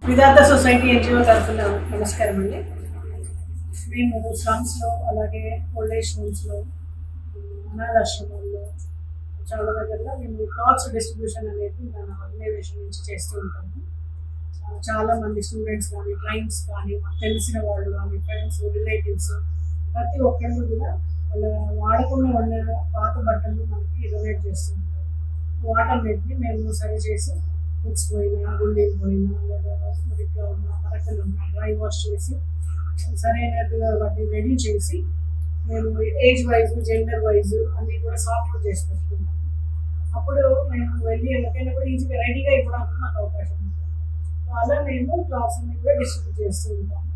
విధాత society NGO తరఫున నమస్కారం అండి. మేము స్లమ్స్లో అలాగే ఓల్డ్ ఏజ్ హోమ్స్లో అనాథాశ్రమాల్లో చాలా దగ్గరలో మేము క్లాత్స్ డిస్ట్రిబ్యూషన్ అనేది మన ఆర్గనైజేషన్ నుంచి చేస్తూ ఉంటాము. చాలామంది స్టూడెంట్స్ కానీ క్లయింట్స్ కానీ మాకు తెలిసిన వాళ్ళు కానీ ఫ్రెండ్స్ రిలేటివ్స్ ప్రతి ఒక్కళ్ళు కూడా వాళ్ళ వాడకుండా పాత బట్టలు మనకి డొనేట్ చేస్తూ ఉంటారు. వాటన్నిటిని మేము సరి చేసి పుచ్చిపోయినా గుండెలు పోయినా లేదా మురిగ్గా ఉన్న మరకలు ఉన్నా డ్రై వాష్ చేసి సరైనట్టుగా వాటిని రెడీ చేసి మేము ఏజ్ వైజ్ జెండర్ వైజ్ అన్నీ కూడా సార్ట్అవుట్ చేసి పెట్టుకుంటాం. అప్పుడు మేము వెళ్ళి ఎవరికైనా కూడా ఈజీగా రెడీగా ఇవ్వడానికి మాకు అవకాశం ఉంటుంది. అలా మేము క్లాత్స్ అన్ని కూడా డిస్ట్రిబ్యూట్ చేస్తూ ఉంటాము.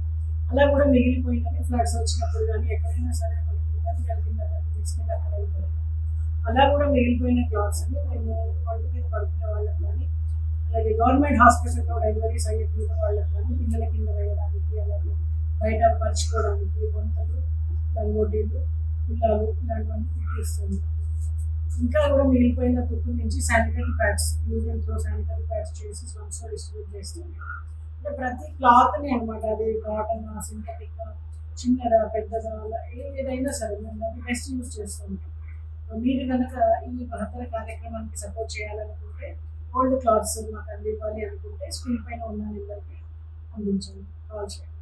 అలా కూడా మిగిలిపోయినవి ఫ్లడ్స్ వచ్చినప్పుడు కానీ ఎక్కడైనా సరే మనకి ఇబ్బంది కలిగిందని తీసుకెళ్ళి అక్కడ అయిపోయింది. అలా కూడా మిగిలిపోయిన క్లాత్స్ అని మేము ఒంటి మీద పడుకునే వాళ్ళకి కానీ అలాగే గవర్నమెంట్ హాస్పిటల్లో డెలివరీస్ అయ్యే తీరు వాళ్ళకి కానీ పిల్లల కింద వేయడానికి అలాగే బయట పరుచుకోవడానికి బొంతలు రంగోటీలు పిల్లలు ఇలాంటివన్నీ కుట్టిస్తుంది. ఇంకా కూడా మిగిలిపోయిన తుక్కు నుంచి sanitary pads use and throw sanitary pads చేసి స్లమ్స్లో డిస్ట్రిబ్యూట్ చేస్తాం. అంటే ప్రతి క్లాత్ని అనమాట, అది కాటన్ సింథటిక్ చిన్నదా పెద్దదా అలా ఏదైనా సరే మేము దాన్ని బెస్ట్ యూజ్ చేస్తూ ఉంటాం. మీరు కనుక ఈ మహత్తర కార్యక్రమానికి సపోర్ట్ చేయాలనుకుంటే ఓల్డ్ క్లాత్స్ మాకు అందివ్వాలి అనుకుంటే స్క్రీన్ పైన ఉన్న నెంబర్కి అందించండి, కాల్ చేయండి.